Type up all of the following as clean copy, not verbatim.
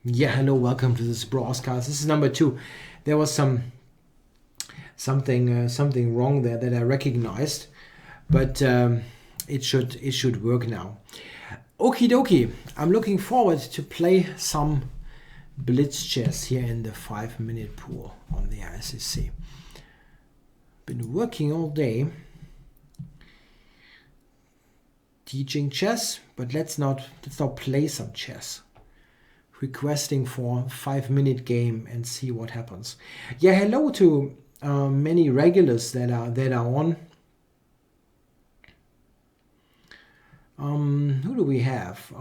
Yeah, hello, welcome to this broadcast. This is number 2. There was something wrong there that I recognized, but it should work now. Okie dokie. I'm looking forward to play some blitz chess here in the 5-minute pool on the ICC. Been working all day teaching chess, but let's now play some chess. Requesting for 5-minute game and see what happens. Yeah, hello to many regulars that are on. Who do we have?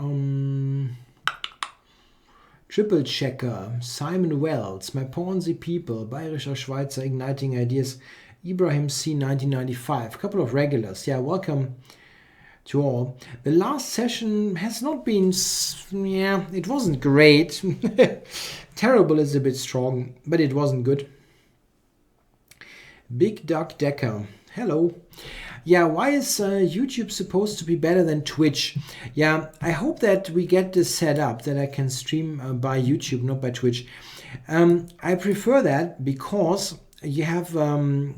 Triple Checker, Simon Wells, My Ponzi People, Bayerischer Schweizer, Igniting Ideas, Ibrahim C. 1995. A couple of regulars. Yeah, welcome to all. The last session has not been, it wasn't great. Terrible is a bit strong, but it wasn't good. Big Duck Decker, hello. Yeah, why is YouTube supposed to be better than Twitch? Yeah, I hope that we get this set up that I can stream by YouTube, not by Twitch. I prefer that because you have in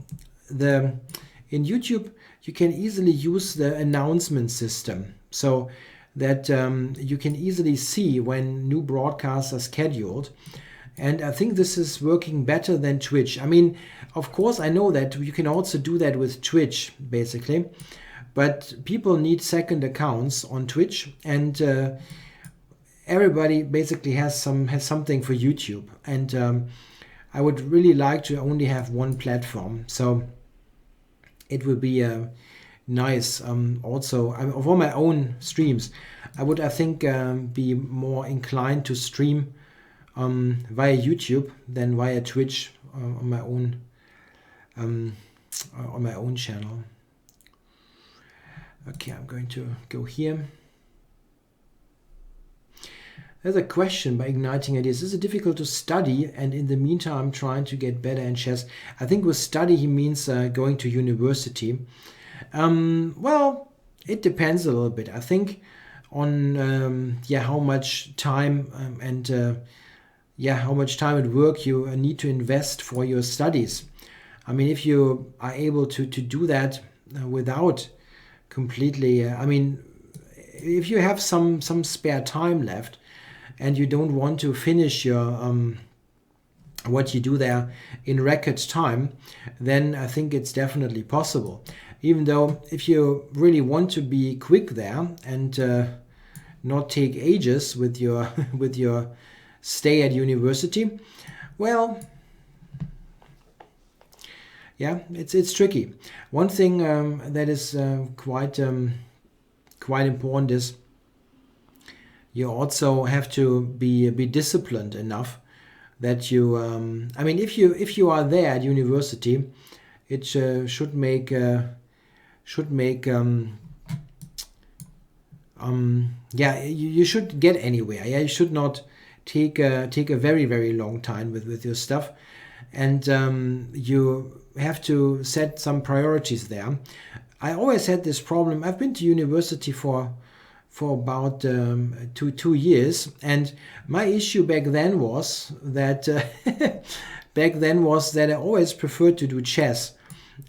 YouTube, you can easily use the announcement system so that you can easily see when new broadcasts are scheduled. And I think this is working better than Twitch. I mean, of course, I know that you can also do that with Twitch, basically. But people need second accounts on Twitch, and everybody basically has something for YouTube. And I would really like to only have one platform. So it will be nice. Also, for my own streams, I would, I think, be more inclined to stream via YouTube than via Twitch on my own channel. Okay, I'm going to go here. There's a question by Igniting Ideas. Is it difficult to study and in the meantime I'm trying to get better in chess? I think with study he means going to university. Well, it depends a little bit. I think on how much time how much time and work you need to invest for your studies. I mean, if you are able to do that without completely, if you have some spare time left and you don't want to finish your what you do there in record time, then I think it's definitely possible. Even though if you really want to be quick there and not take ages with your with your stay at university, well, yeah, it's tricky. One thing that is quite important is you also have to be disciplined enough that you if you are there at university, it should make you should get anywhere. Yeah, you should not take a very, very long time with your stuff, and you have to set some priorities there. I always had this problem. I've been to university for about 2 years, and my issue back then was that I always preferred to do chess,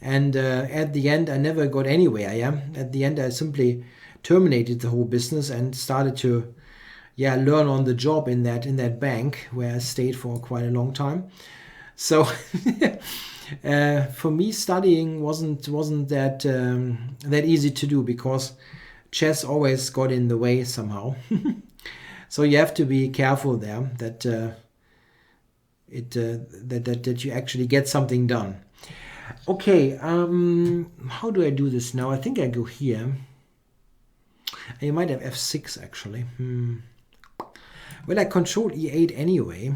and at the end I never got anywhere. Yeah, at the end I simply terminated the whole business and started to learn on the job in that bank where I stayed for quite a long time. So for me, studying wasn't that easy to do because chess always got in the way somehow. So you have to be careful there that that you actually get something done. Okay, how do I do this now? I think I go here. You might have f6 actually. Well, I control e8 anyway,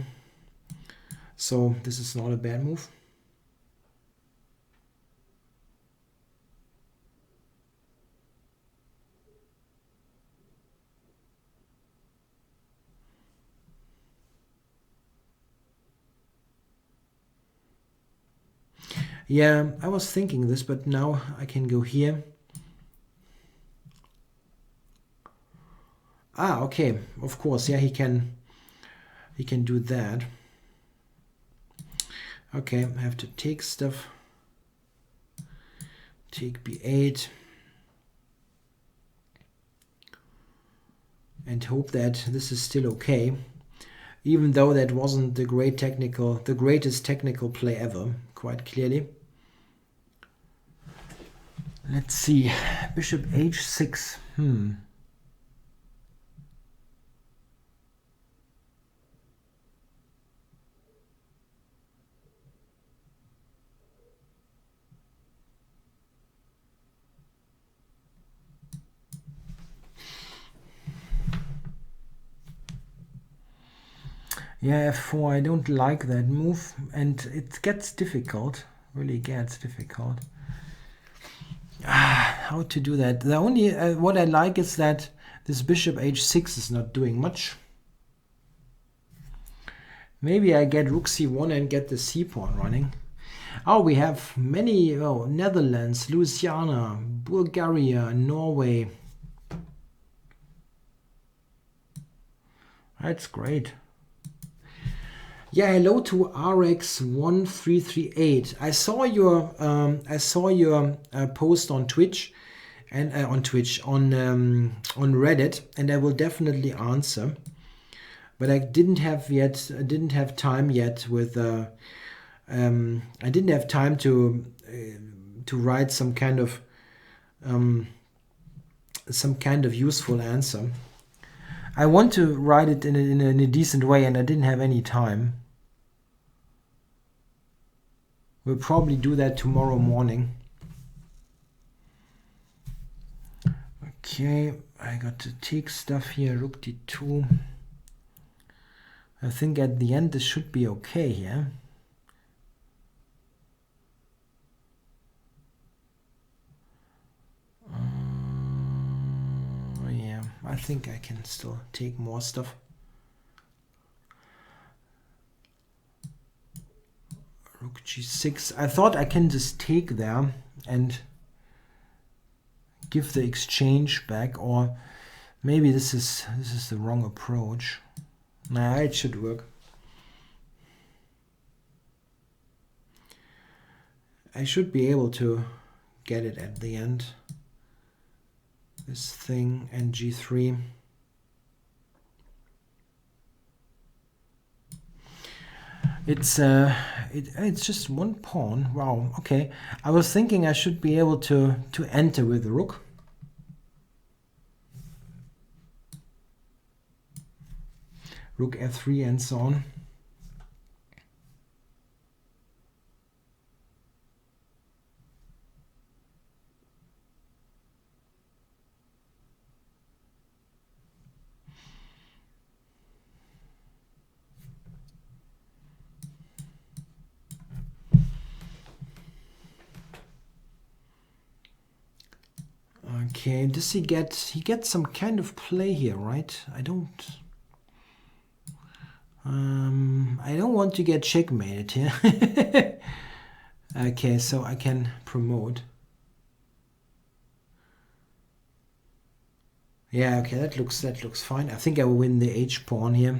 so this is not a bad move. Yeah, I was thinking this, but now I can go here. Ah, okay, of course, yeah, he can he can do that. Okay, I have to take stuff. Take b8. And hope that this is still okay. Even though that wasn't the greatest technical play ever, quite clearly. Let's see. Bishop h6. Yeah, f4, I don't like that move, and it gets difficult, really gets difficult. How to do that? The only, what I like is that this bishop h6 is not doing much. Maybe I get rook c1 and get the c-pawn running. Oh, we have many, Netherlands, Louisiana, Bulgaria, Norway. That's great. Yeah, hello to RX1338. I saw your post on Twitch and on Reddit, and I will definitely answer. But I didn't have time yet with I didn't have time to write some kind of useful answer. I want to write it in a decent way, and I didn't have any time. We'll probably do that tomorrow morning. Okay, I got to take stuff here. Rook d2. I think at the end this should be okay here. Yeah, I think I can still take more stuff. Rook g6. I thought I can just take there and give the exchange back, or maybe this is the wrong approach. Nah, it should work. I should be able to get it at the end. This thing and g3. It's just one pawn. Wow. Okay. I was thinking I should be able to enter with the rook. Rook f3 and so on. Okay, does he gets some kind of play here, right? I don't want to get checkmated here. Okay, so I can promote. Yeah, okay, that looks fine. I think I will win the H pawn here,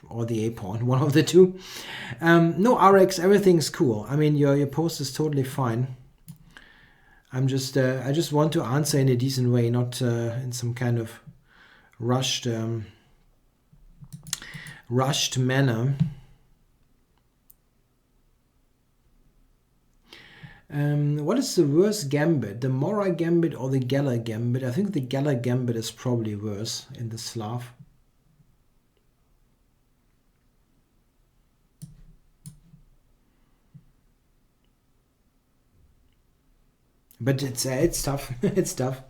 or the A pawn, one of the two. No, RX, everything's cool. I mean, your post is totally fine. I'm just I just want to answer in a decent way, not in some kind of rushed manner. What is the worst gambit, the Mora gambit or the Geller gambit? I think the Geller gambit is probably worse in the Slav. But it's tough. It's tough.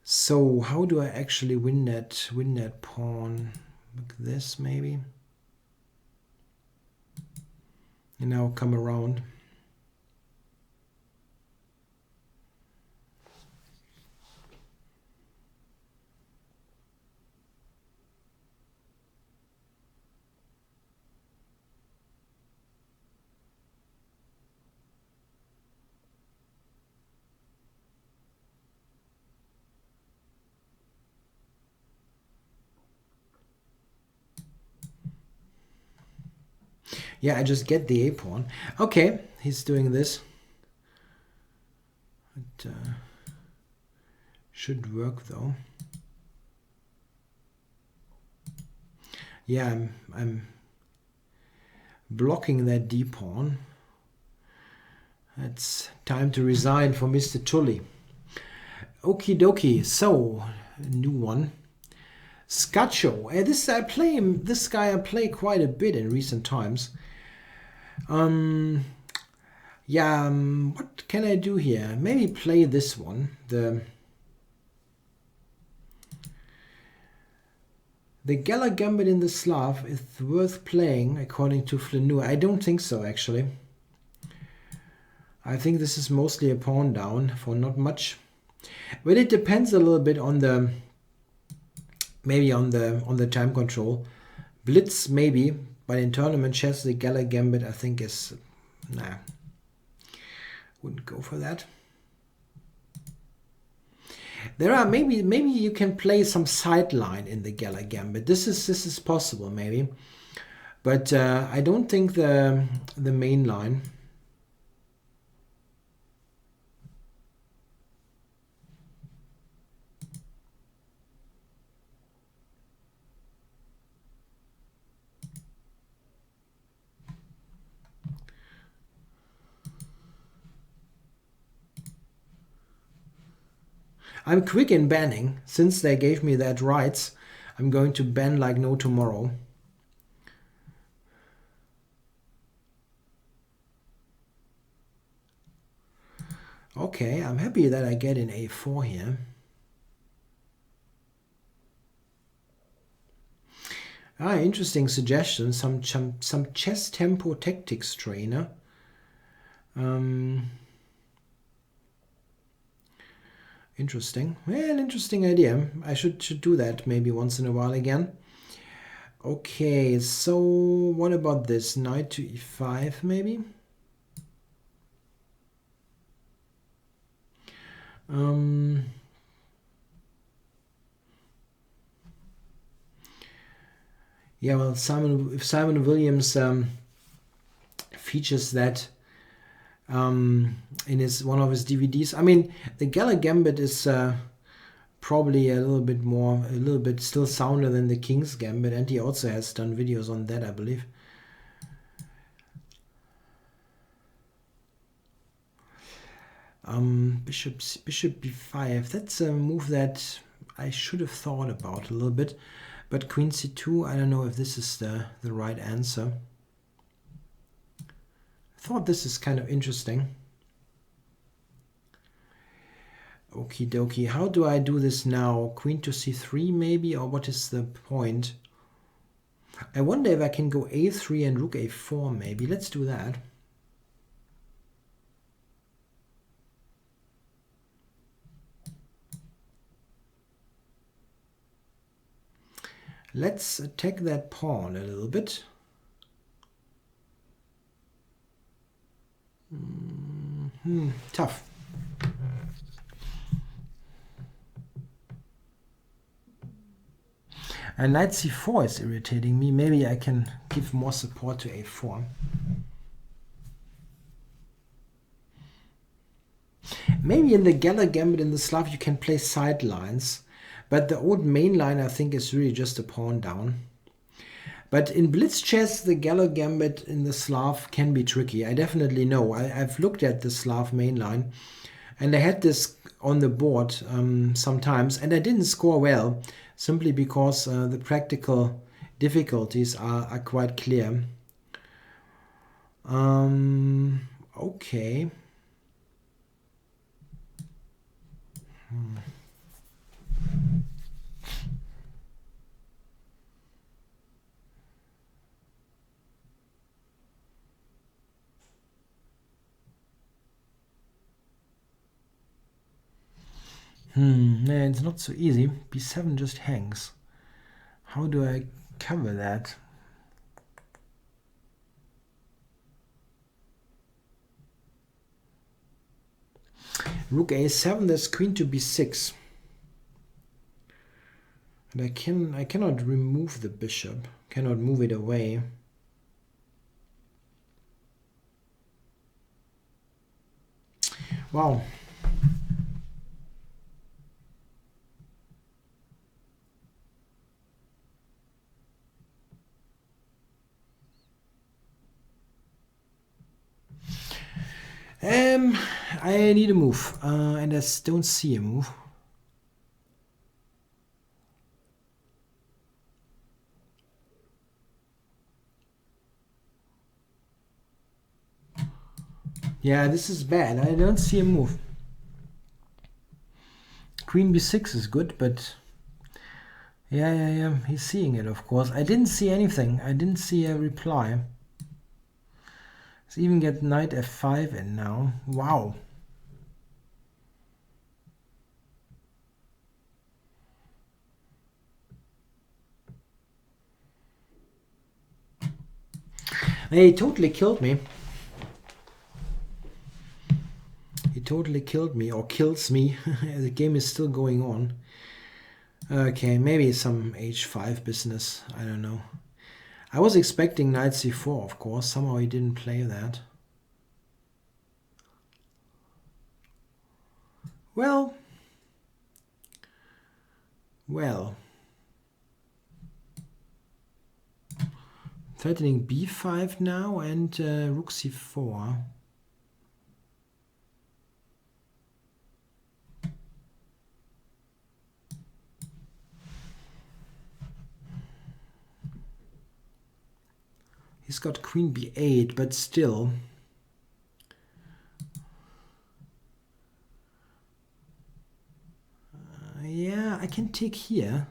So how do I actually win that pawn? Like this maybe. And now come around. Yeah, I just get the a-pawn. Okay, he's doing this. It should work though. Yeah, I'm blocking that d-pawn. It's time to resign for Mr. Tully. Okie dokie. So, new one. Scaccio. This guy I play quite a bit in recent times. Yeah, what can I do here? Maybe play this one. The Geller Gambit in the Slav is worth playing, according to Flaneur. I don't think so, actually. I think this is mostly a pawn down for not much. But it depends a little bit on the time control. Blitz maybe, but in tournament chess the Geller Gambit I think is nah. Wouldn't go for that. There are maybe you can play some sideline in the Geller Gambit. This is possible maybe, but I don't think the main line. I'm quick in banning. Since they gave me that rights, I'm going to ban like no tomorrow. Okay, I'm happy that I get in a4 here. Interesting suggestion. Some chess tempo tactics trainer. Interesting. Well, interesting idea. I should do that maybe once in a while again. Okay, so what about this? Knight to e5 maybe? Yeah, well, if Simon Williams features that in one of his DVDs. I mean, the Geller Gambit is probably a little bit still sounder than the King's Gambit, and he also has done videos on that, I believe. Bishop b5. That's a move that I should have thought about a little bit, but Queen c2. I don't know if this is the right answer. I thought this is kind of interesting. Okie dokie. How do I do this now? Queen to c3 maybe, or what is the point? I wonder if I can go a3 and rook a4 maybe. Let's do that. Let's attack that pawn a little bit. Tough. And knight c4 is irritating me. Maybe I can give more support to a4. Maybe in the Geller Gambit in the Slav you can play sidelines, but the old main line I think is really just a pawn down. But in blitz chess, the Geller Gambit in the Slav can be tricky. I definitely know. I've looked at the Slav main line, and I had this on the board sometimes, and I didn't score well, simply because the practical difficulties are quite clear. Okay. No, it's not so easy. b7 just hangs. How do I cover that? Rook a7, there's queen to b6. And I cannot remove the bishop, cannot move it away. Wow. I need a move, and I don't see a move. Yeah, this is bad. I don't see a move. Queen b6 is good, but yeah, he's seeing it, of course. I didn't see anything. I didn't see a reply. Let's even get knight f5 in now. Wow. He totally killed me. He totally killed me, or kills me. The game is still going on. Okay, maybe some h5 business. I don't know. I was expecting knight c4, of course. Somehow he didn't play that. Well. Threatening b5 now and rook c4. He's got queen b8, but still. Yeah, I can take here.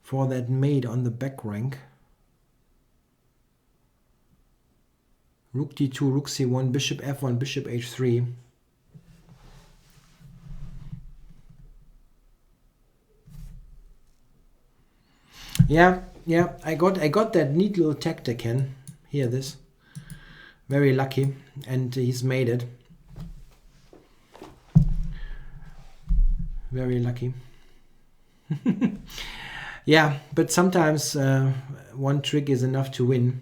For that mate on the back rank. Rook d2, rook c1, bishop f1, bishop h3. Yeah, I got that neat little tactic in. Hear this. Very lucky, and he's made it. Very lucky. Yeah, but sometimes one trick is enough to win.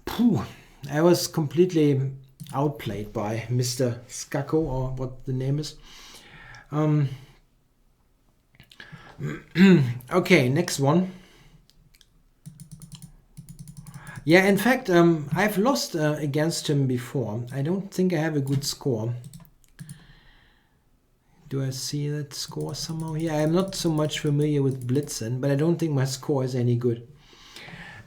Phew, I was completely outplayed by Mr. Skako, or what the name is. Okay, next one. Yeah, in fact, I've lost against him before. I don't think I have a good score. Do I see that score somehow here? I'm not so much familiar with Blitzen, but I don't think my score is any good.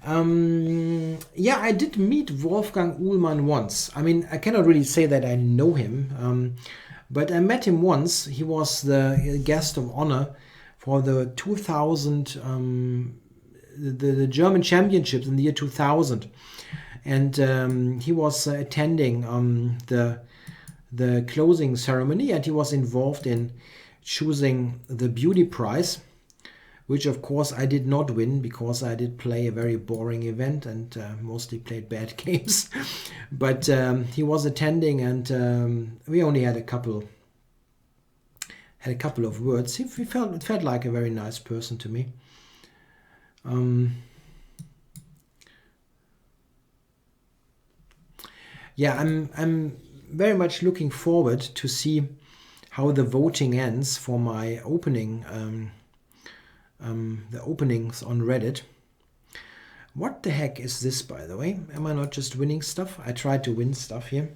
Yeah, I did meet Wolfgang Uhlmann once. I mean, I cannot really say that I know him, but I met him once. He was the guest of honor for the 2000, the German championships in the year 2000. And he was attending the closing ceremony, and he was involved in choosing the beauty prize, which of course I did not win because I did play a very boring event and mostly played bad games. But he was attending, and we only had a couple of words. It felt like a very nice person to me. Yeah, I'm very much looking forward to see how the voting ends for my opening, the openings on Reddit. What the heck is this, by the way? Am I not just winning stuff? I tried to win stuff here.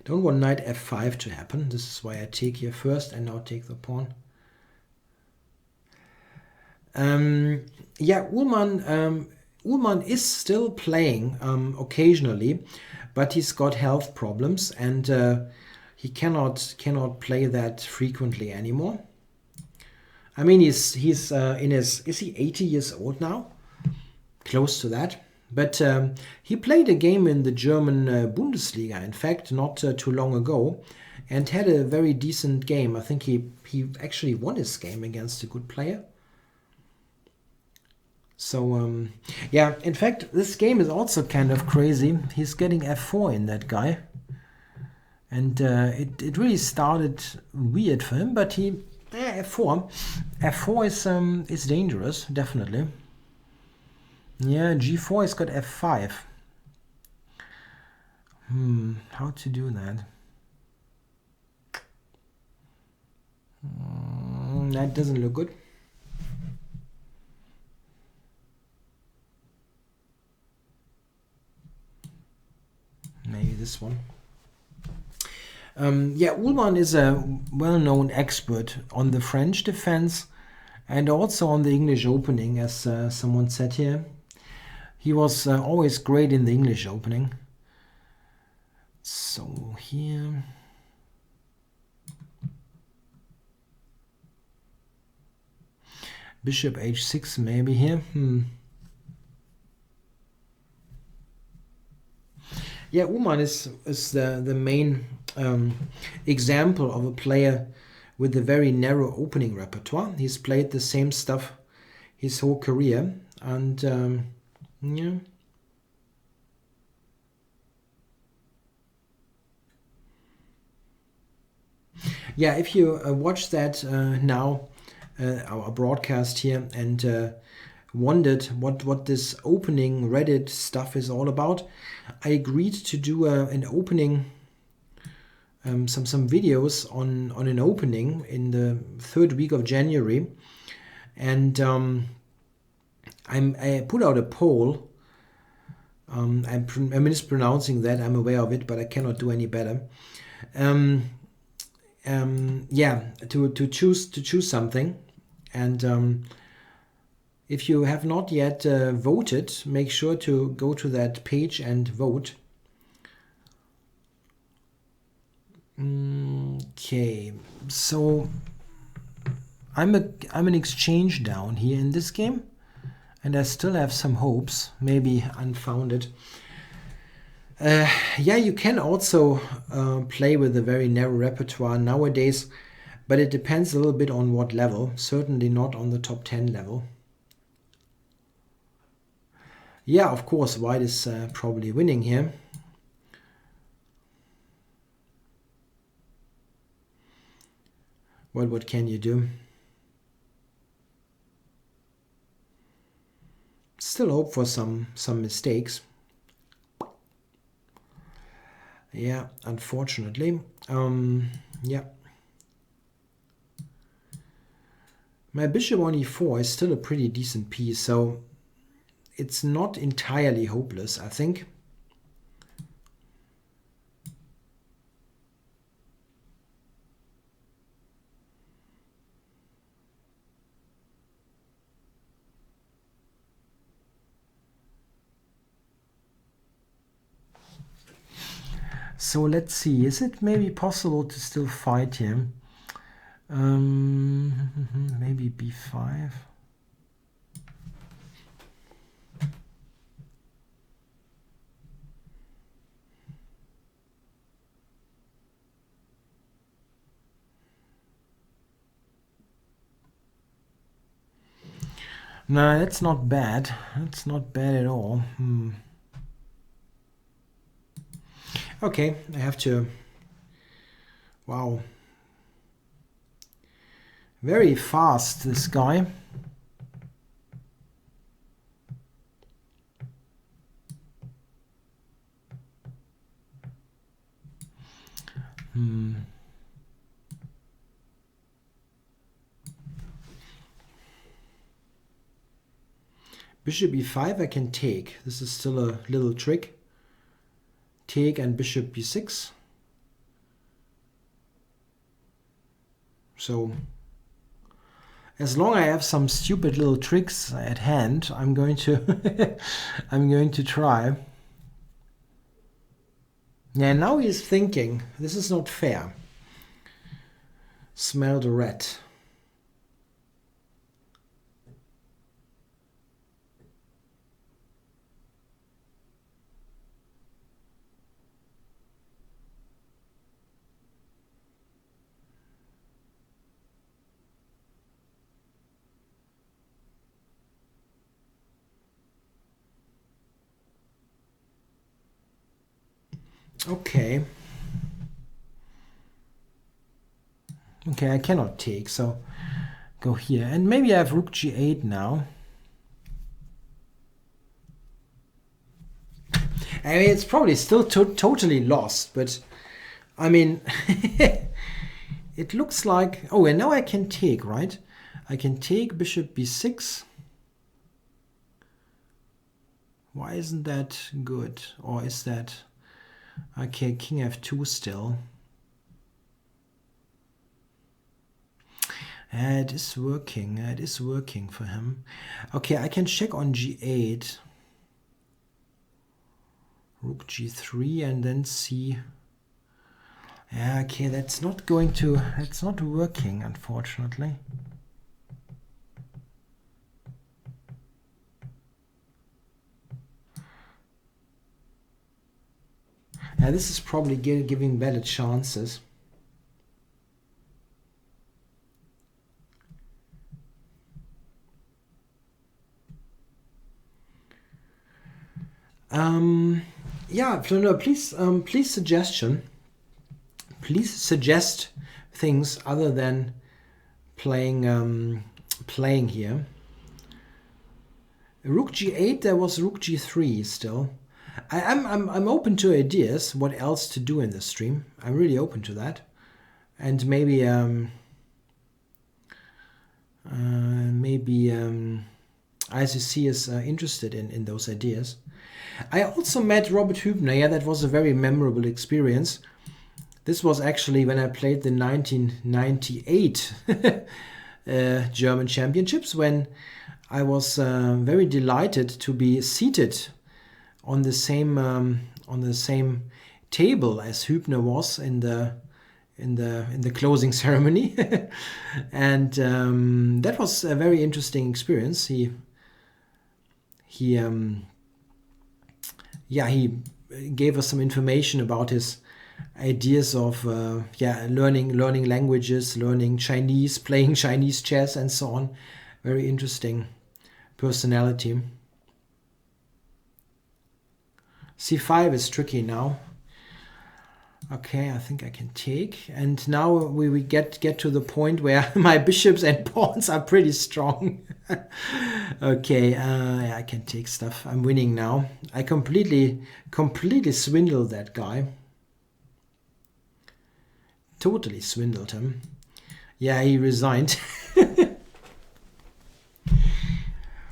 Don't want knight f5 to happen. This is why I take here first and now take the pawn. Yeah, Uhlmann is still playing occasionally, but he's got health problems, and he cannot play that frequently anymore. I mean, he's in his, is he 80 years old now? Close to that. But he played a game in the German Bundesliga, in fact, not too long ago, and had a very decent game. I think he actually won his game against a good player. So, yeah, in fact, this game is also kind of crazy. He's getting f4 in, that guy. And it really started weird for him, but he f4. f4 is dangerous, definitely. Yeah, g4 has got f5. How to do that? That doesn't look good. Maybe this one. Yeah, Ullmann is a well-known expert on the French defense and also on the English opening, as someone said here. He was always great in the English opening. So here... Bishop h6 maybe here. Yeah, Ullmann is the main example of a player with a very narrow opening repertoire. He's played the same stuff his whole career, and yeah. Yeah, if you watch that now, our broadcast here, and wondered what this opening Reddit stuff is all about, I agreed to do an opening, some videos on an opening in the 3rd week of January, and I put out a poll. I'm mispronouncing that, I'm aware of it, but I cannot do any better. Yeah, to choose something, and if you have not yet voted, make sure to go to that page and vote. Okay, so I'm an exchange down here in this game, and I still have some hopes, maybe unfounded. Yeah, you can also play with a very narrow repertoire nowadays, but it depends a little bit on what level. Certainly not on the top 10 level. Yeah, of course, white is probably winning here. Well, what can you do? Still hope for some mistakes. Yeah, unfortunately. Yeah. My bishop on e4 is still a pretty decent piece, so it's not entirely hopeless, I think. So let's see, is it maybe possible to still fight him? Maybe b5. No, that's not bad. That's not bad at all. Okay, I have to... Wow. Very fast, this guy. Bishop e5 I can take. This is still a little trick. Take and bishop b6. So as long as I have some stupid little tricks at hand, I'm going to I'm going to try. Yeah, now he's thinking, this is not fair. Smell the rat. Okay. Okay, I cannot take, so go here. And maybe I have rook g8 now. I mean, it's probably still totally lost, but I mean, it looks like... Oh, and now I can take, right? I can take bishop b6. Why isn't that good? Or is that... Okay, king f2 still. It is working. It is working for him. Okay, I can check on g8. Rook g3 and then c. Yeah, okay, that's not going to... It's not working, unfortunately. Yeah, this is probably giving better chances. Yeah, no, please, please suggestion. Please suggest things other than playing playing here. Rook g8. There was rook g3 still. I'm open to ideas. What else to do in this stream? I'm really open to that, and maybe ICC is interested in those ideas. I also met Robert Hübner. Yeah, that was a very memorable experience. This was actually when I played the 1998 German Championships, when I was very delighted to be seated on the same table as Hübner was in the closing ceremony, and that was a very interesting experience. He gave us some information about his ideas of learning languages, learning Chinese, playing Chinese chess, and so on. Very interesting personality. c5 is tricky now. Okay, I think I can take, and now we get to the point where my bishops and pawns are pretty strong. Okay, I can take stuff. I'm winning now. I completely swindled that guy. Totally swindled him. Yeah, he resigned.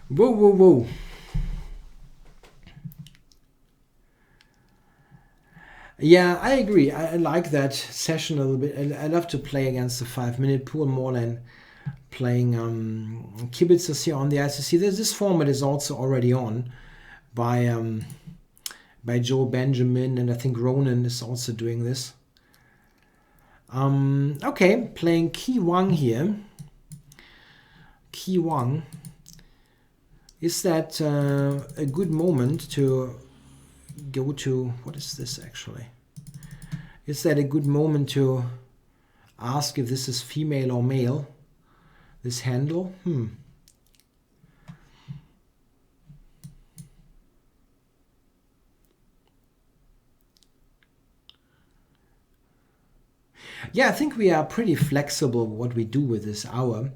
Whoa. Yeah, I agree. I like that session a little bit. I love to play against the 5-minute pool more than playing Kibitzers here on the ICC. This format is also already on by Joe Benjamin, and I think Ronan is also doing this. Okay, playing Qi Wang here. Qi Wang. Is that a good moment to go to... What is this actually? Is that a good moment to ask if this is female or male? This handle? Yeah, I think we are pretty flexible what we do with this hour.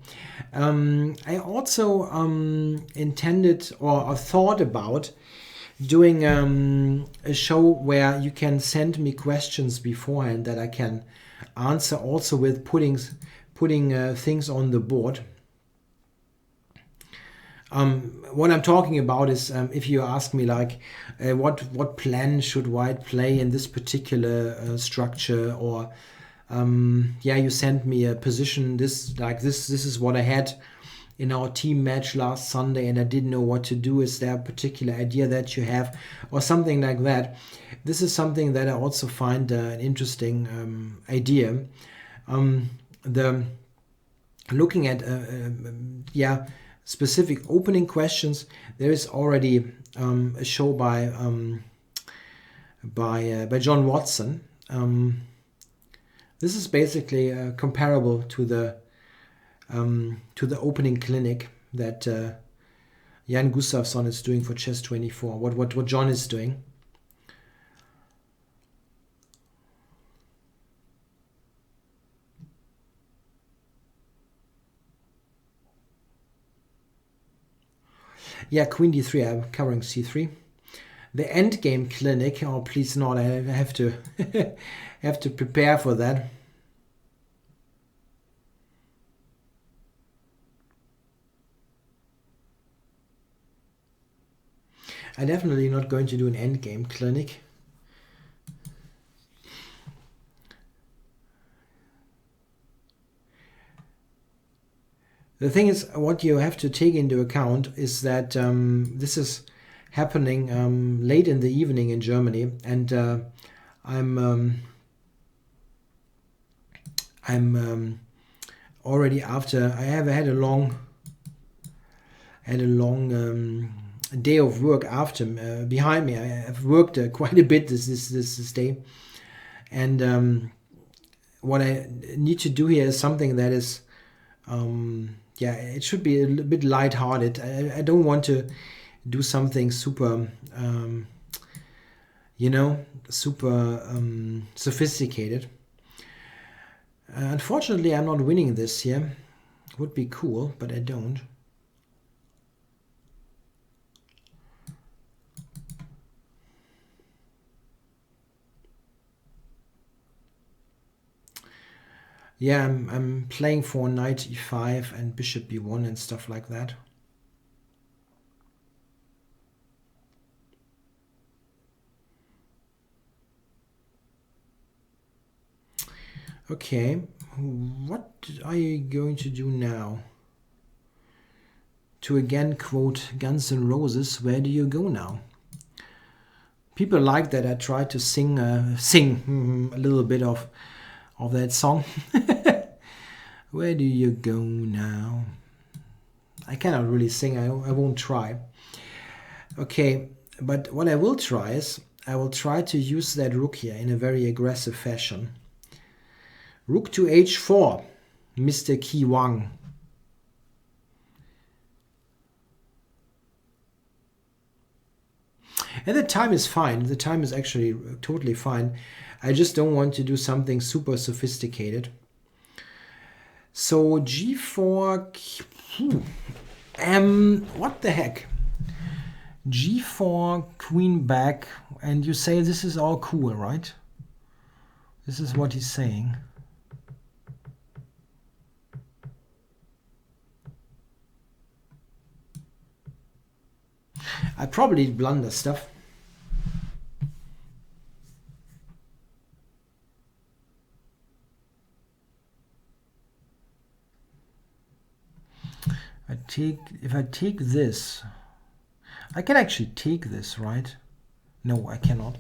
I also intended or thought about doing a show where you can send me questions beforehand that I can answer, also with putting things on the board. What I'm talking about is if you ask me like what plan should white play in this particular structure, or you send me a position this is what I had in our team match last Sunday and I didn't know what to do. Is there a particular idea that you have, or something like that? This is something that I also find an interesting idea. The looking at specific opening questions. There is already a show by John Watson. This is basically comparable to the opening clinic that Jan Gustafsson is doing for Chess24. What John is doing. Yeah, queen d3, I'm covering c3. The endgame clinic, oh please not, I have to have to prepare for that. I'm definitely not going to do an endgame clinic. The thing is, what you have to take into account is that this is happening late in the evening in Germany, and I'm already after. I have had a long day of work after behind me. I have worked quite a bit this day, and what I need to do here is something that is yeah, it should be a little bit lighthearted. I don't want to do something super you know, super sophisticated. Unfortunately, I'm not winning this here. Would be cool, but I don't. Yeah, I'm playing for knight e5 and bishop b1 and stuff like that. Okay, what are you going to do now? To again quote Guns N' Roses, where do you go now? People like that I try to sing a little bit of that song. Where do you go now? I cannot really sing, I won't try. Okay, but what I will try is, I will try to use that rook here in a very aggressive fashion. Rook to h4, Mr. Qi Wang. And the time is fine. The time is actually totally fine. I just don't want to do something super sophisticated. So g4, what the heck? g4, queen back, and you say this is all cool, right? This is what he's saying. I probably blunder stuff. If I take this, I can actually take this, right? No, I cannot.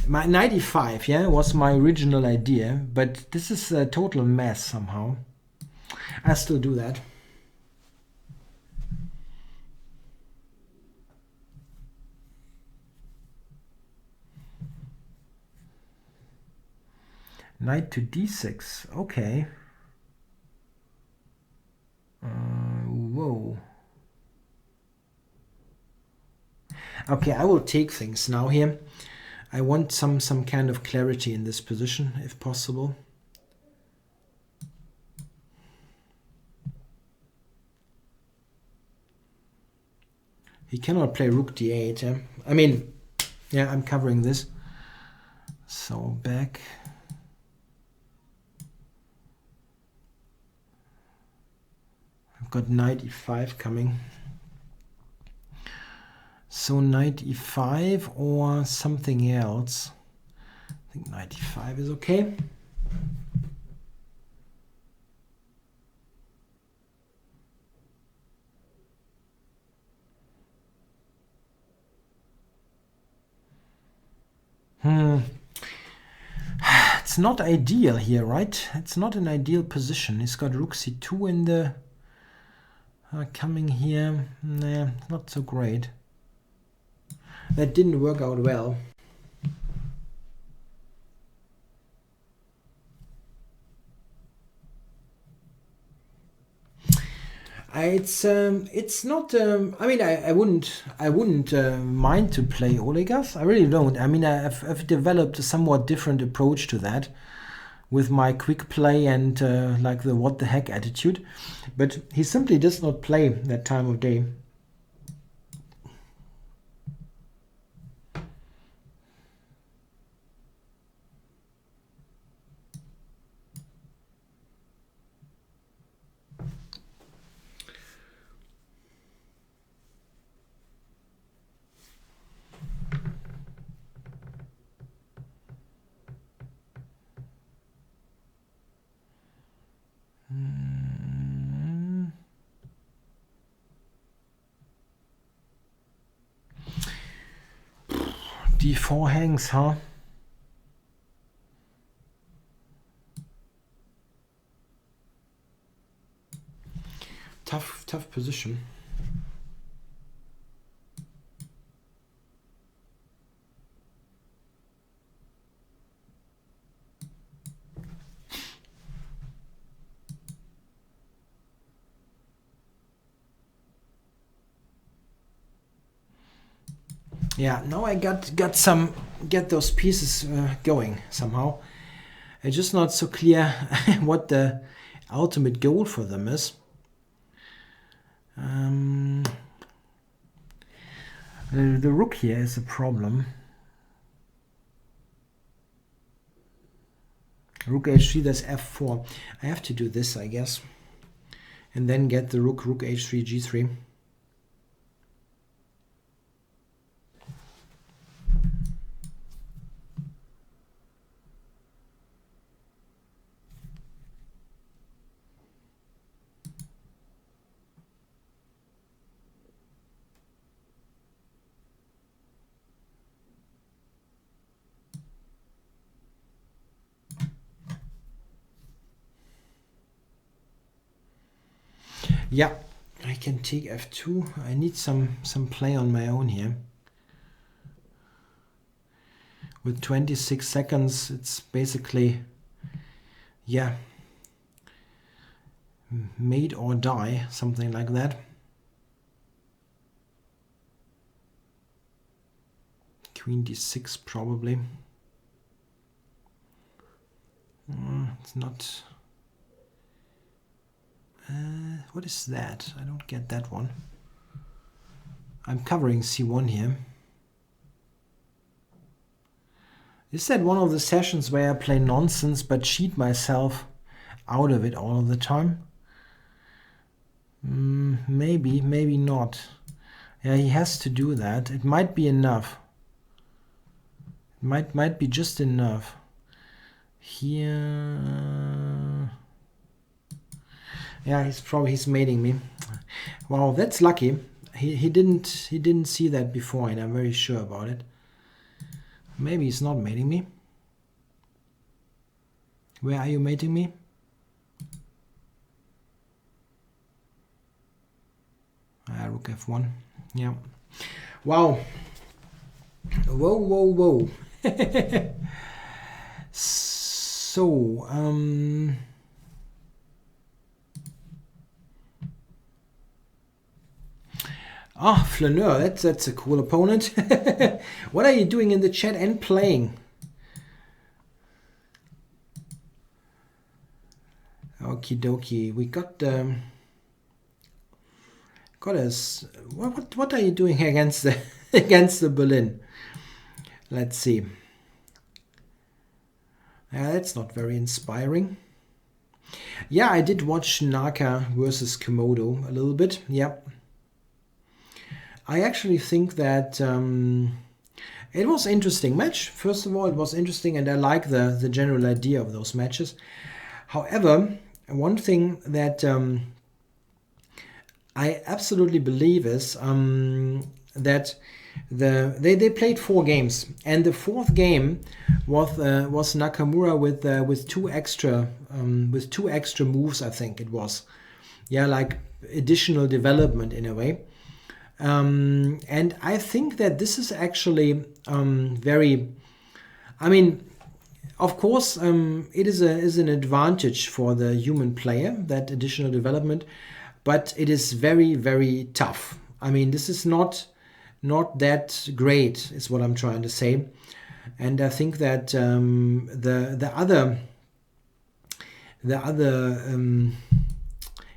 My 95, yeah, was my original idea, but this is a total mess somehow. I still do that. Knight to d6, okay. Whoa. Okay, I will take things now here. I want some kind of clarity in this position, if possible. He cannot play rook d8. Yeah? I mean, yeah, I'm covering this. So back. I've got knight e5 coming. So knight e5 or something else. I think knight e5 is okay. It's not ideal here, right? It's not an ideal position. He's got rook c2 in the coming here. Nah, not so great. That didn't work out well. It's not. I mean, I wouldn't mind to play oligarchs. I really don't. I mean, I've developed a somewhat different approach to that, with my quick play and like the what the heck attitude. But he simply does not play that time of day. D4 hangs, huh? Tough position. Yeah, now I get those pieces going somehow. It's just not so clear what the ultimate goal for them is. The rook here is a problem. Rook h3, there's f4. I have to do this, I guess. And then get the rook h3, g3. Yeah, I can take f2. I need some play on my own here. With 26 seconds, it's basically, yeah, mate or die, something like that. Queen d6 probably. It's not... what is that? I don't get that one. I'm covering c1 here. Is that one of the sessions where I play nonsense but cheat myself out of it all the time? Maybe, maybe not. Yeah, he has to do that. It might be enough. It might be just enough. Here... Yeah, he's mating me. Wow, that's lucky. He didn't see that before, and I'm very sure about it. Maybe he's not mating me. Where are you mating me? Rook f1. Yeah. Wow. Whoa. So, Flaneur, that's a cool opponent. What are you doing in the chat and playing? Okie dokie. We got us. What are you doing against the against the Berlin? Let's see. That's not very inspiring. Yeah, I did watch Naka versus Komodo a little bit. Yep. I actually think that it was an interesting match. First of all, it was interesting, and I like the general idea of those matches. However, one thing that I absolutely believe is that they played 4 games, and the 4th game was Nakamura with two extra moves. I think it was, yeah, like additional development in a way. And I think that this is actually very, I mean, of course, it is an advantage for the human player, that additional development, but it is very, very tough. I mean, this is not that great, is what I'm trying to say. And I think that the other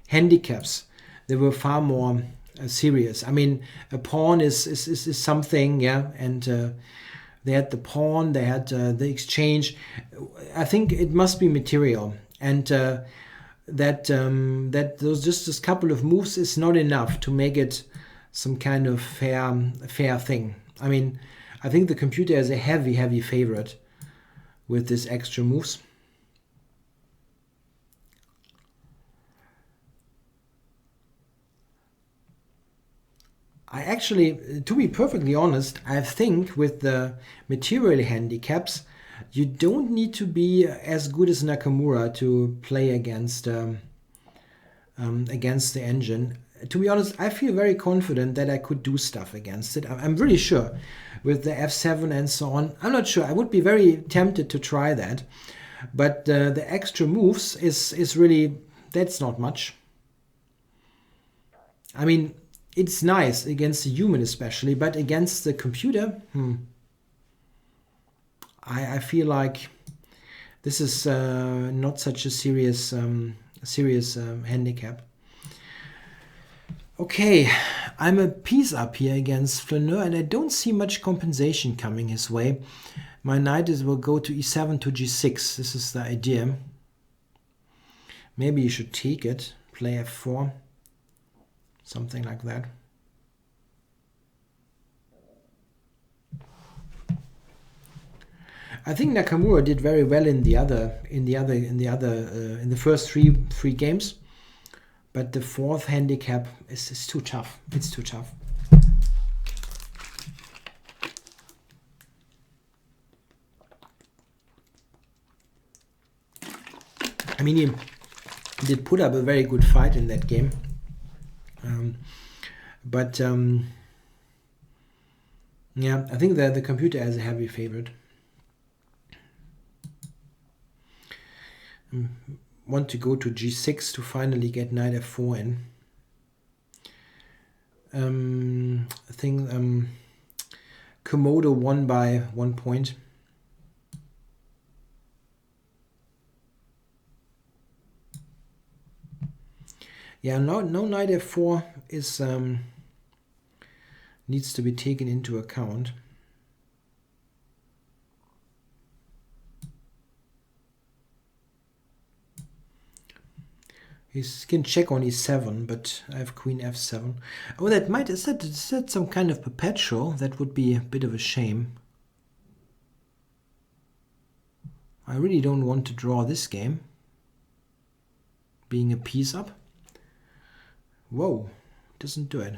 handicaps, they were far more serious. I mean, a pawn is something, yeah, and they had the pawn, they had the exchange. I think it must be material, and that those just this couple of moves is not enough to make it some kind of fair thing. I mean, I think the computer is a heavy favorite with these extra moves. I actually, to be perfectly honest, I think with the material handicaps, you don't need to be as good as Nakamura to play against the engine. To be honest, I feel very confident that I could do stuff against it. I'm really sure with the F7 and so on. I'm not sure. I would be very tempted to try that. But the extra moves is really, that's not much. I mean, it's nice against the human especially, but against the computer, I feel like this is not such a serious handicap. Okay, I'm a piece up here against Flaneur, and I don't see much compensation coming his way. My knight will go to e7 to g6. This is the idea. Maybe you should take it, play f4, something like that. I think Nakamura did very well in the first three games, but the fourth handicap is too tough. It's too tough. I mean, he did put up a very good fight in that game, but yeah, I think the computer has a heavy favorite. Want to go to g6 to finally get knight f4 in. I think Komodo won by 1 point. Yeah, no knight f4 is needs to be taken into account. He can check on e7, but I have queen f7. Oh, that might, is that some kind of perpetual? That would be a bit of a shame. I really don't want to draw this game. Being a piece up. Whoa, doesn't do it.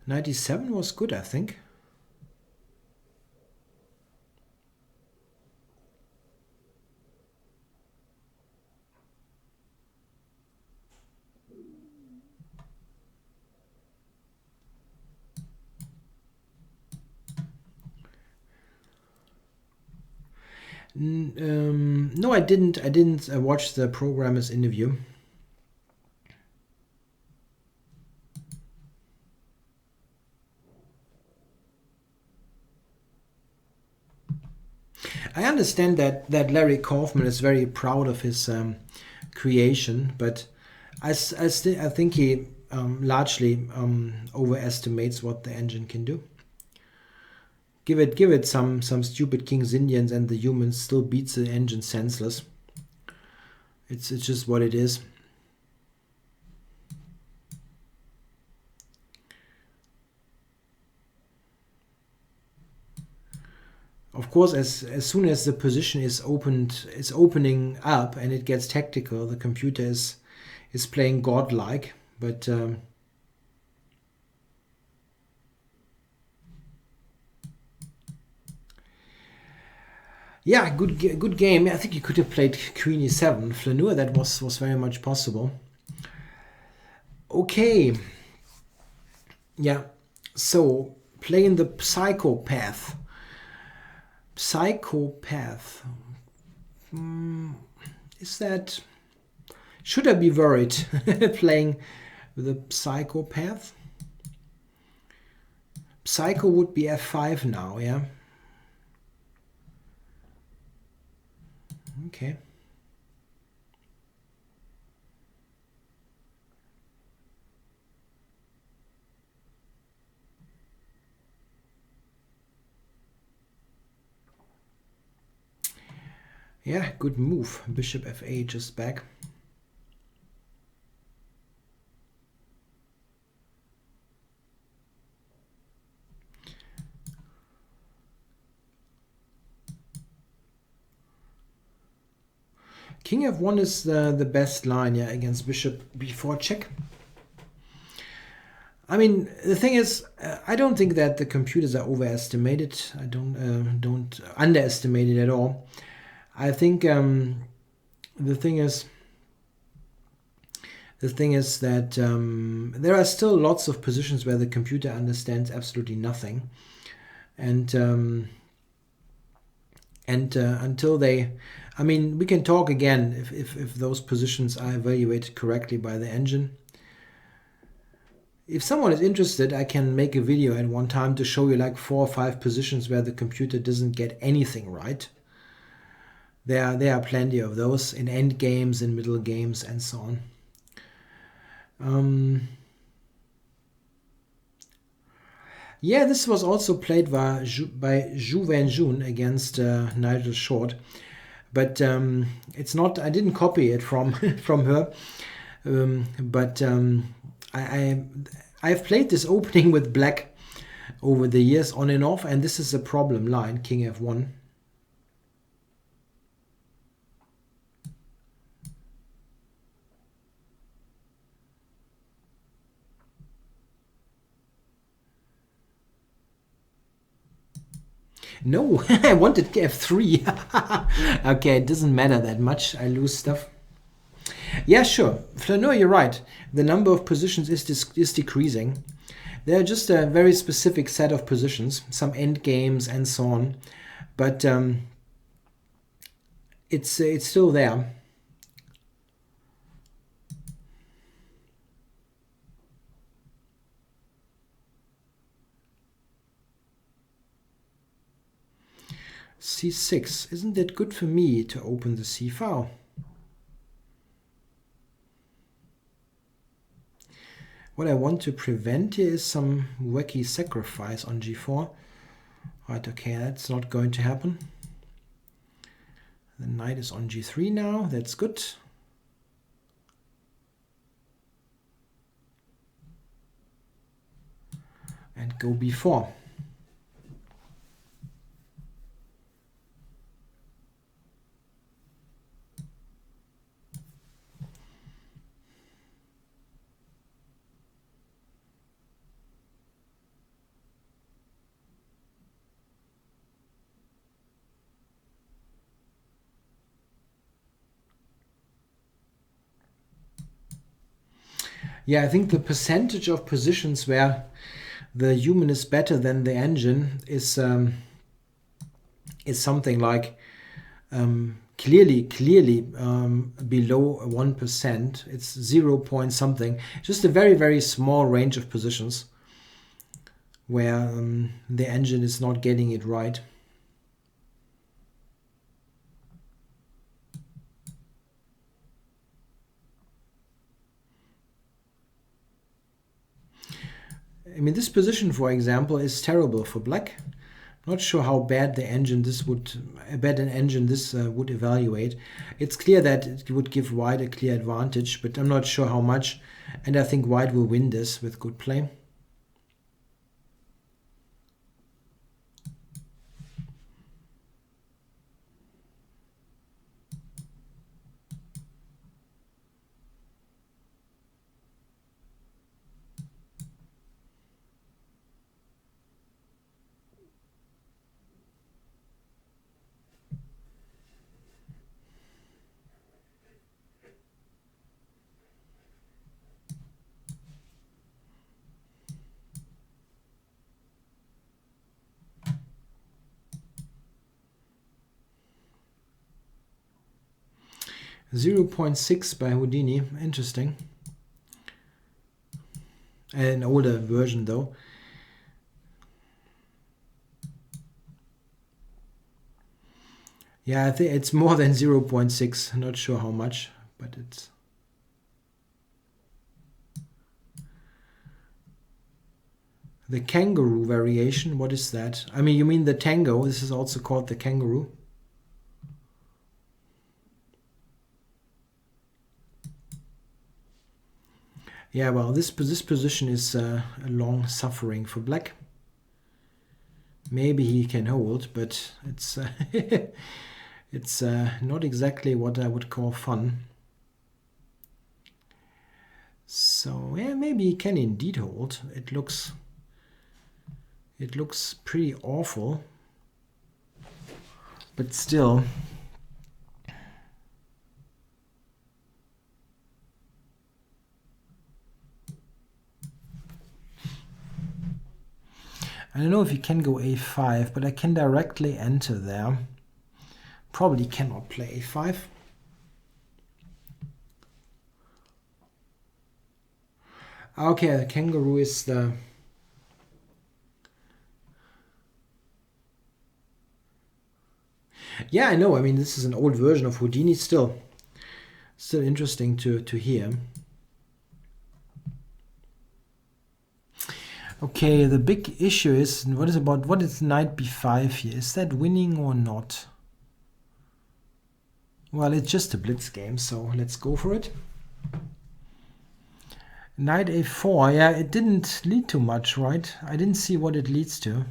Knight e7 was good, I think. No, I didn't watch the programmer's interview. I understand that Larry Kaufman is very proud of his creation, but I think he largely overestimates what the engine can do. Give it some stupid King's Indians and the humans still beats the engine senseless. It's just what it is. Of course, as soon as the position is opening up and it gets tactical, the computer is playing godlike, but yeah, good game. I think you could have played Queen e7. Flaneur, that was very much possible. Okay. Yeah. So playing the psychopath. Psychopath. Is that? Should I be worried playing with a psychopath? Psycho would be f5 now, yeah. Okay. Yeah, good move. Bishop f8 is back. King f1 is the best line, yeah, against bishop b4 check. I mean, the thing is, I don't think that the computers are overestimated. I don't underestimate it at all. I think the thing is that there are still lots of positions where the computer understands absolutely nothing, and until they, I mean, we can talk again if those positions are evaluated correctly by the engine. If someone is interested, I can make a video at one time to show you like 4 or 5 positions where the computer doesn't get anything right. There are plenty of those in end games, in middle games, and so on. Yeah, this was also played by Zhu Wenjun against Nigel Short, but it's not. I didn't copy it from from her, but I've played this opening with black over the years on and off, and this is a problem line, King f1. No, I wanted f3. Okay, it doesn't matter that much. I lose stuff. Yeah, sure. No, you're right. The number of positions is decreasing. There are just a very specific set of positions, some end games and so on, but it's still there. c6. Isn't that good for me to open the c file? What I want to prevent here is some wacky sacrifice on g4. Right, okay, that's not going to happen. The knight is on g3 now, that's good. And go b4. Yeah, I think the percentage of positions where the human is better than the engine is something like clearly below 1%. It's 0 point something. Just a very, very small range of positions where the engine is not getting it right. I mean, this position, for example, is terrible for black. Not sure how bad an engine this would evaluate. It's clear that it would give white a clear advantage, but I'm not sure how much. And I think white will win this with good play. .6 by Houdini, interesting. An older version though. Yeah, I think it's more than 0.6. Not sure how much, but it's... The kangaroo variation, what is that? I mean, you mean the tango. This is also called the kangaroo. Yeah, well, this position is a long suffering for black. Maybe he can hold, but it's it's not exactly what I would call fun. So yeah, maybe he can indeed hold. It looks pretty awful, but still. I don't know if you can go a5, but I can directly enter there. Probably cannot play a5. Okay, the kangaroo is the... Yeah, I know. I mean, this is an old version of Houdini still. Still interesting to hear. Okay, the big issue is what is knight b5 here? Is that winning or not? Well, it's just a blitz game, so let's go for it. Knight a4, yeah, it didn't lead to much, right? I didn't see what it leads to.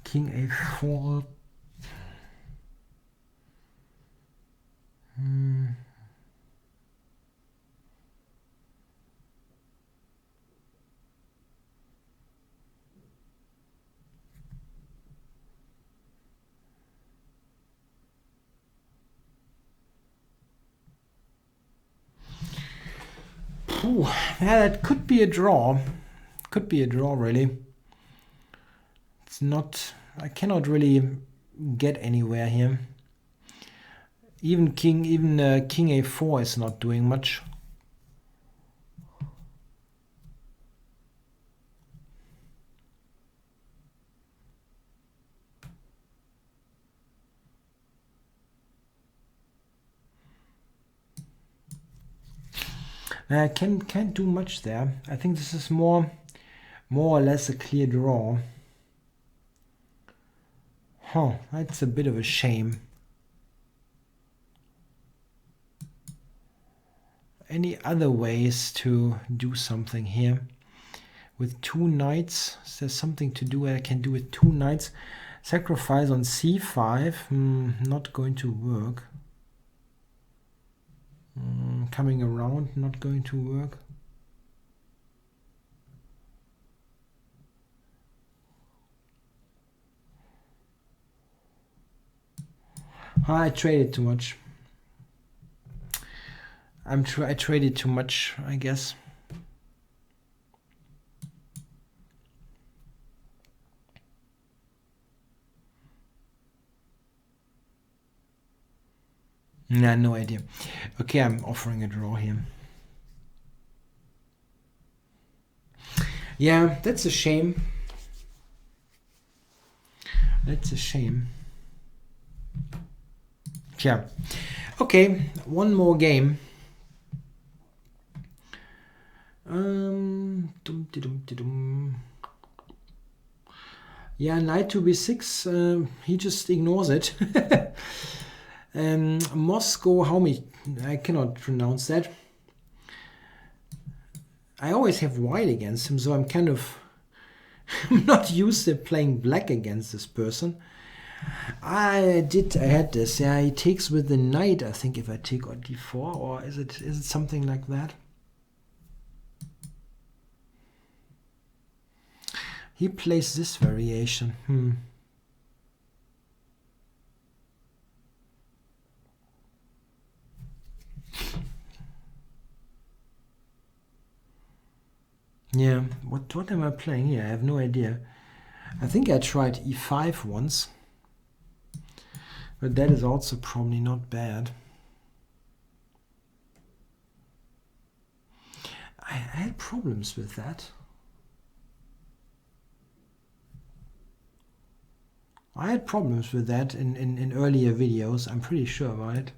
King a4. Ooh, yeah, that could be a draw. Could be a draw, really. It's not... I cannot really get anywhere here. Even king a4 is not doing much. I can't do much there. I think this is more or less a clear draw. Huh, that's a bit of a shame. Any other ways to do something here? With two knights, is there something to do I can do with two knights? Sacrifice on c5, not going to work. Coming around, not going to work. I traded too much. I traded too much, I guess. Nah, no idea. Okay, I'm offering a draw here. Yeah, that's a shame. That's a shame. Yeah. Okay, one more game. Yeah, knight to b6. He just ignores it. Moscow, how many? I cannot pronounce that. I always have white against him, so I'm kind of I'm not used to playing black against this person. I had this. Yeah, he takes with the knight. I think if I take on d4, or is it something like that? He plays this variation. Yeah, what am I playing here? I have no idea. I think I tried e5 once, but that is also probably not bad. I problems with that. I had problems with that in earlier videos. I'm pretty sure about it.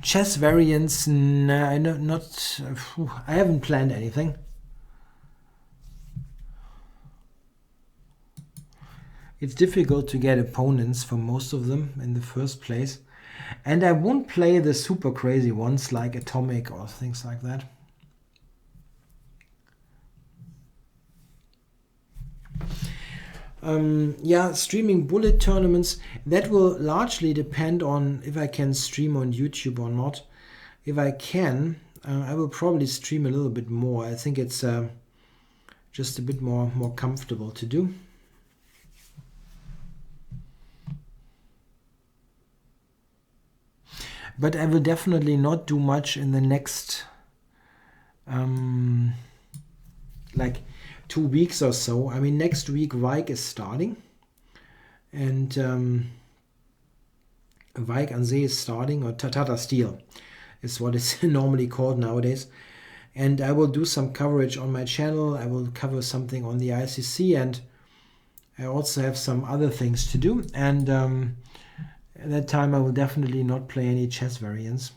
Chess variants, nah, I haven't planned anything. It's difficult to get opponents for most of them in the first place. And I won't play the super crazy ones like Atomic or things like that. Yeah, streaming bullet tournaments, that will largely depend on if I can stream on YouTube or not. If I can, I will probably stream a little bit more. I think it's just a bit more comfortable to do. But I will definitely not do much in the next like 2 weeks or so. I mean, next week Vike is starting, and Vike an See is starting, or Tata Steel is what it's normally called nowadays. And I will do some coverage on my channel. I will cover something on the ICC, and I also have some other things to do. And at that time I will definitely not play any chess variants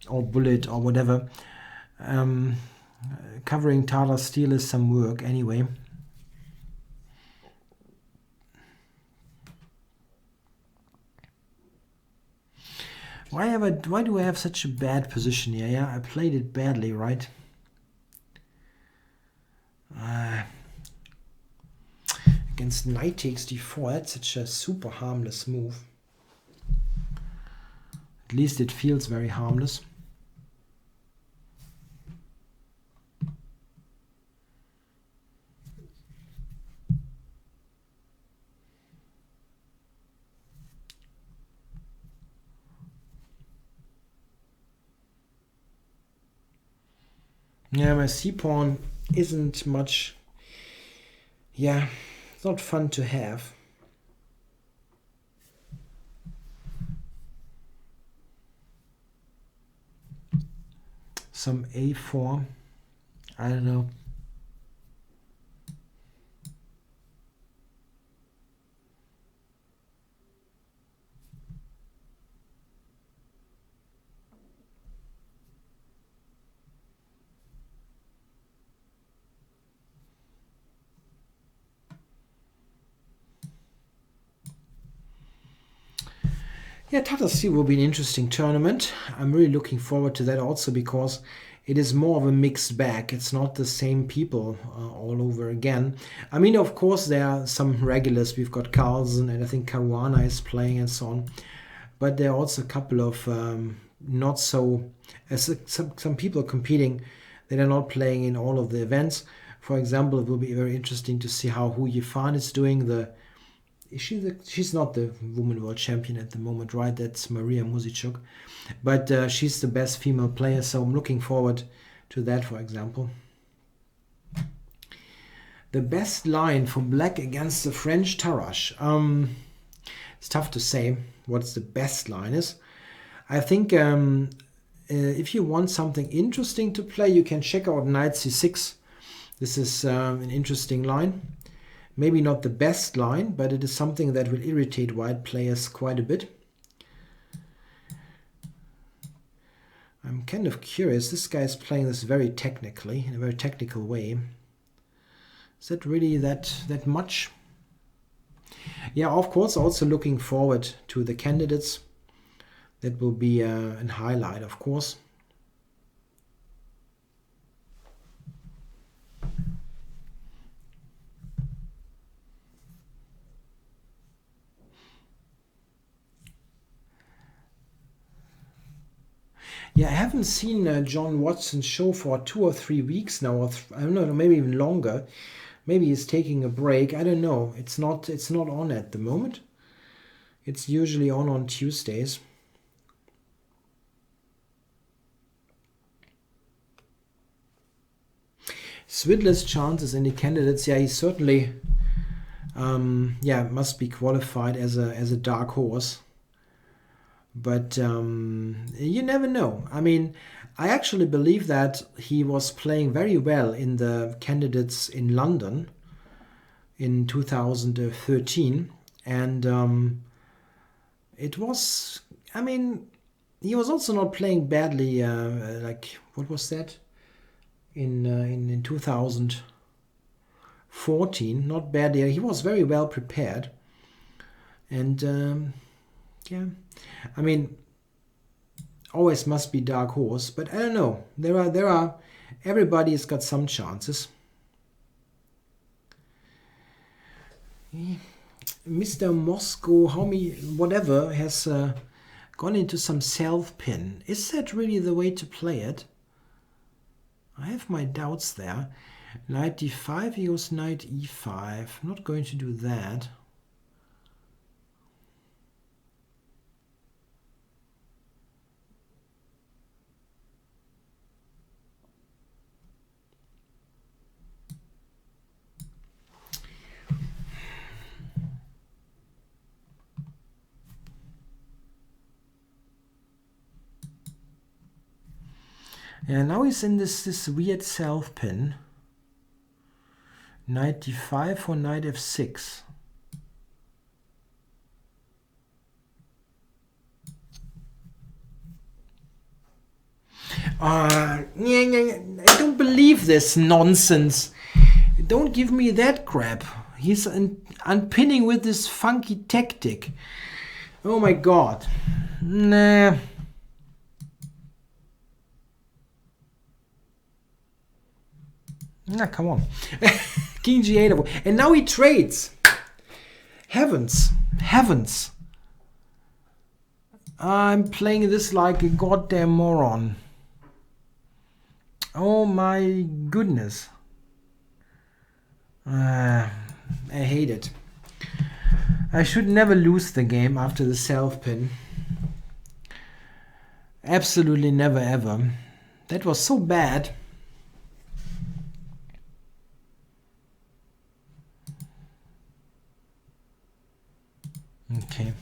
or bullet or whatever. Covering Tata Steel is some work anyway. Why do I have such a bad position here? Yeah, I played it badly, right? Against knight takes d4, that's such a super harmless move. At least it feels very harmless. Yeah, my c-pawn isn't much. Yeah, it's not fun to have. Some a4, I don't know. Yeah, Tata Steel will be an interesting tournament. I'm really looking forward to that also because it is more of a mixed bag. It's not the same people all over again. I mean, of course, there are some regulars. We've got Carlsen, and I think Caruana is playing and so on. But there are also a couple of not so... some people competing that are not playing in all of the events. For example, it will be very interesting to see how Hu Yifan is doing. She's not the woman world champion at the moment, right? That's Maria Muzichuk. But she's the best female player, so I'm looking forward to that, for example. The best line for black against the French Tarrasch. It's tough to say what's the best line is. I think if you want something interesting to play, you can check out knight c6. This is an interesting line. Maybe not the best line, but it is something that will irritate white players quite a bit. I'm kind of curious. This guy is playing this very technically, in a very technical way. Is that really that much? Yeah, of course, also looking forward to the candidates. That will be a highlight, of course. Yeah, I haven't seen John Watson's show for 2 or 3 weeks now. Or I don't know, maybe even longer. Maybe he's taking a break. I don't know. It's not on at the moment. It's usually on Tuesdays. Swidler's chances in the candidates. Yeah, he's certainly must be qualified as a dark horse. But you never know. I mean, I actually believe that he was playing very well in the candidates in London in 2013. And it was, I mean, he was also not playing badly. Like, what was that? In 2014, not badly. He was very well prepared. And yeah, I mean, always must be dark horse, but I don't know. There are everybody's got some chances. Mr. Moscow, whatever, has gone into some self-pin. Is that really the way to play it? I have my doubts there. Knight d5, he goes knight e5. I'm not going to do that. Yeah, now he's in this weird self-pin. Knight d5 or knight f6. I don't believe this nonsense. Don't give me that crap. He's unpinning with this funky tactic. Oh my god. Nah. Nah, come on. King g8. And now he trades. Heavens. Heavens. I'm playing this like a goddamn moron. Oh my goodness. I hate it. I should never lose the game after the self-pin. Absolutely never ever. That was so bad. Okay.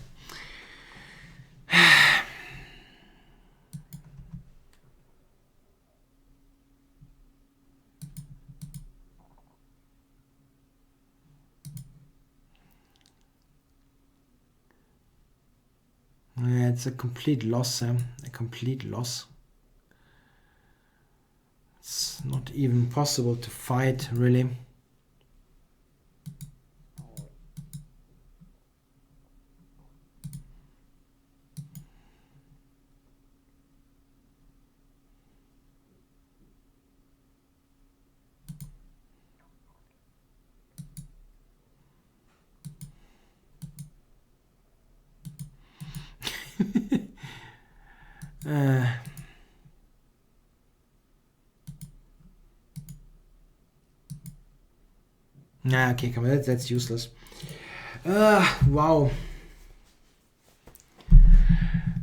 Yeah, it's a complete loss, a complete loss. It's not even possible to fight, really. Nah, okay, come on, that's useless. Wow.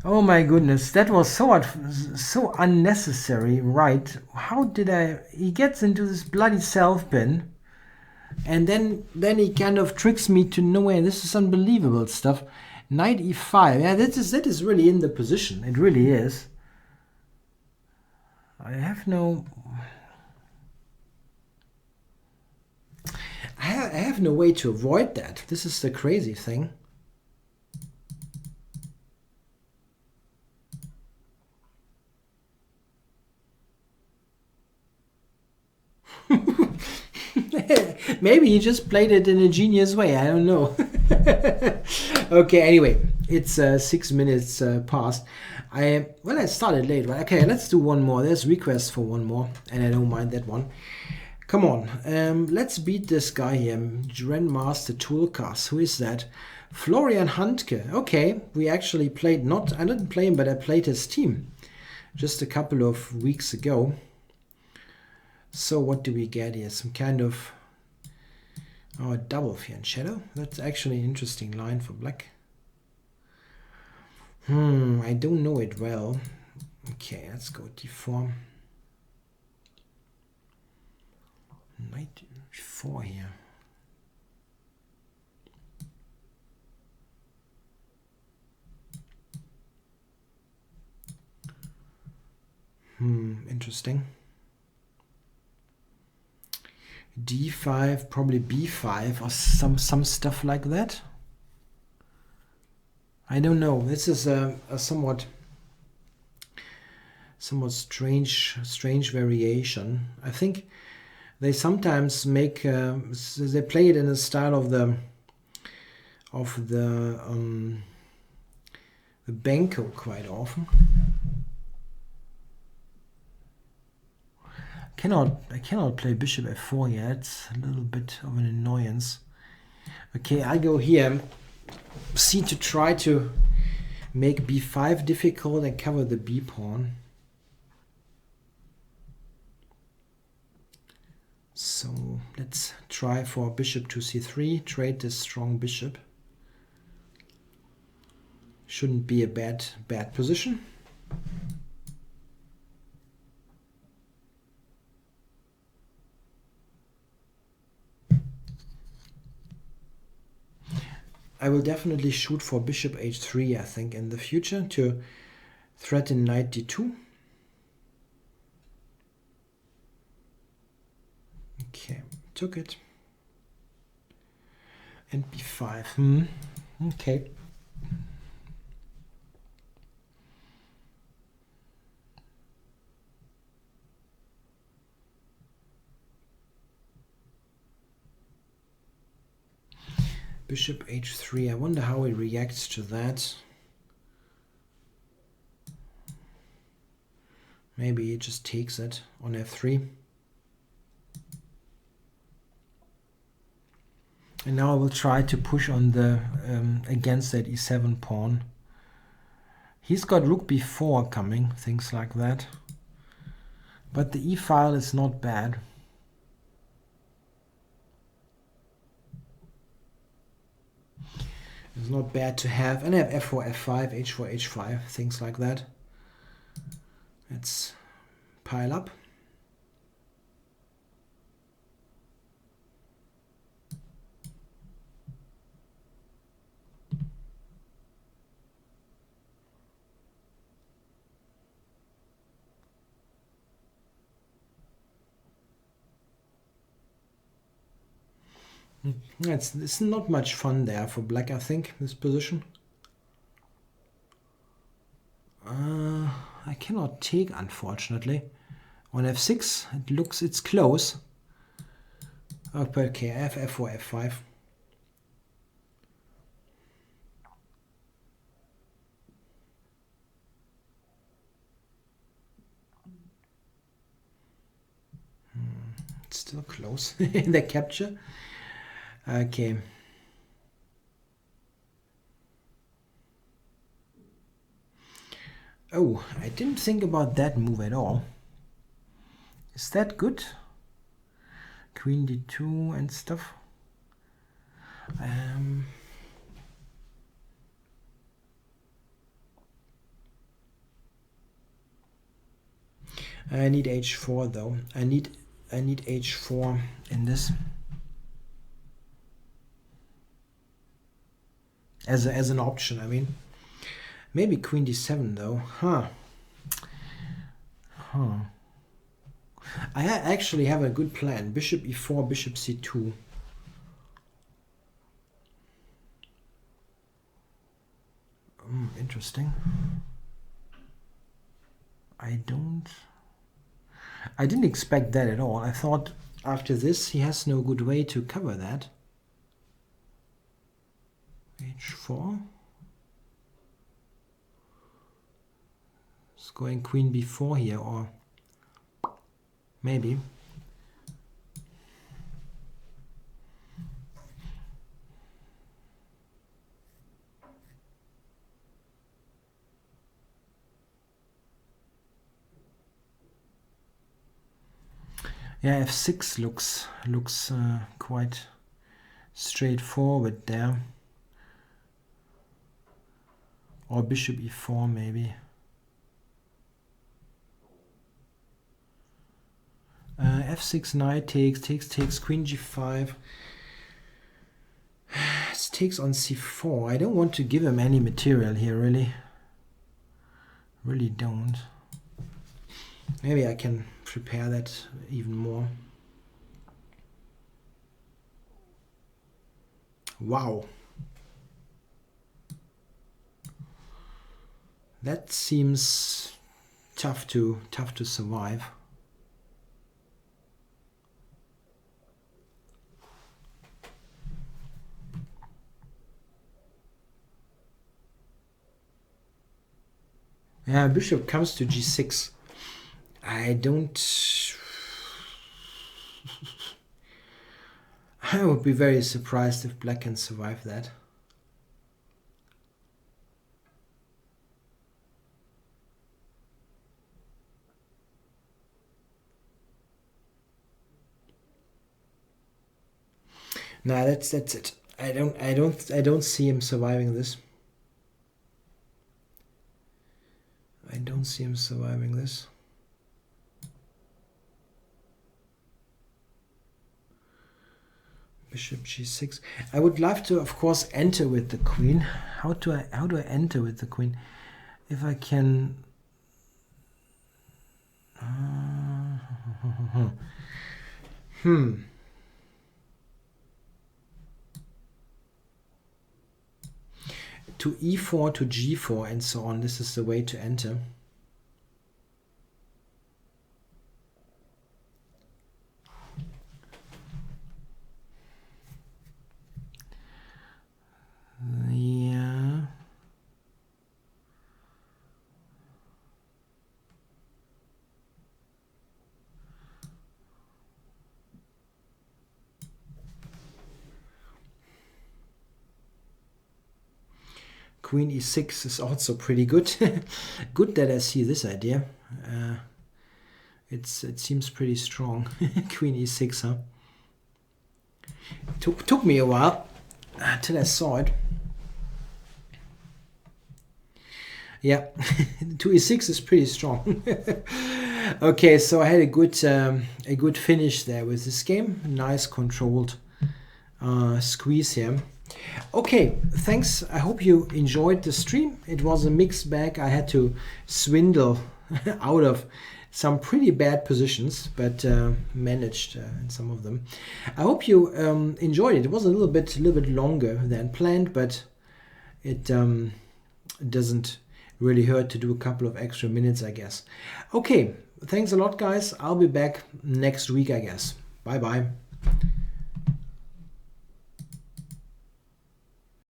Oh my goodness, that was so unnecessary, right? How did he gets into this bloody self-pin, and then he kind of tricks me to nowhere. This is unbelievable stuff. Knight e5. Yeah, that is really in the position. It really is. I have no way to avoid that. This is the crazy thing. Maybe he just played it in a genius way. I don't know. Okay, anyway, it's 6 minutes past. I started late, right? Okay, let's do one more. There's requests for one more, and I don't mind that one. Come on, let's beat this guy here, Grandmaster Toolcast. Who is that? Florian Handke. Okay, we actually played, I didn't play him, but I played his team just a couple of weeks ago. So what do we get here? Some kind of double fear and shadow. That's actually an interesting line for black. I don't know it well. Okay, let's go d4. Knight e4 here. interesting. D5, probably B5 or some stuff like that. I don't know. This is a somewhat strange variation. I think they sometimes make they play it in the style of the Banco quite often. I cannot play bishop f4 yet. It's a little bit of an annoyance. Okay, I go here. C to try to make b5 difficult and cover the b pawn. So let's try for bishop to c3, trade this strong bishop. Shouldn't be a bad position. I will definitely shoot for bishop h3, I think, in the future to threaten knight d2. Okay, took it. And b5. Okay. Bishop h3. I wonder how he reacts to that. Maybe he just takes it on f3. And now I will try to push on the against that e7 pawn. He's got rook b4 coming, things like that. But the e file is not bad. It's not bad to have. And I have f4, f5, h4, h5, things like that. Let's pile up. It's not much fun there for black, I think, this position. I cannot take, unfortunately. On f6, it's close. Okay, I have f4, f5. It's still close in the capture. Okay. Oh, I didn't think about that move at all. Is that good? Queen d2 and stuff. I need h4 though. I need h4 in this. As an option, I mean. Maybe queen d7 though. I actually have a good plan. Bishop e4, bishop c2. Interesting. I didn't expect that at all. I thought after this he has no good way to cover that. h4. It's going queen b4 here, or maybe. Yeah, f6 looks quite straightforward there. Or bishop e4 maybe. F6 knight takes queen g5. It takes on c4. I don't want to give him any material here, really. Really don't. Maybe I can prepare that even more. Wow. That seems tough to survive. Yeah, bishop comes to g6. I would be very surprised if black can survive that. No, that's it. I don't see him surviving this. I don't see him surviving this. Bishop g6. I would love to, of course, enter with the queen. How do I enter with the queen? If I can. To e4 to g4 and so on. This is the way to enter. Yeah. Queen e6 is also pretty good. Good that I see this idea. It seems pretty strong. Queen e6, huh? Took me a while till I saw it. Yeah, 2e6 is pretty strong. Okay, so I had a good finish there with this game. Nice controlled squeeze here. Okay, thanks. I hope you enjoyed the stream. It was a mixed bag. I had to swindle out of some pretty bad positions, but managed in some of them. I hope you enjoyed it. It was a little bit longer than planned, but it doesn't really hurt to do a couple of extra minutes, I guess. Okay, thanks a lot, guys. I'll be back next week, I guess. Bye bye.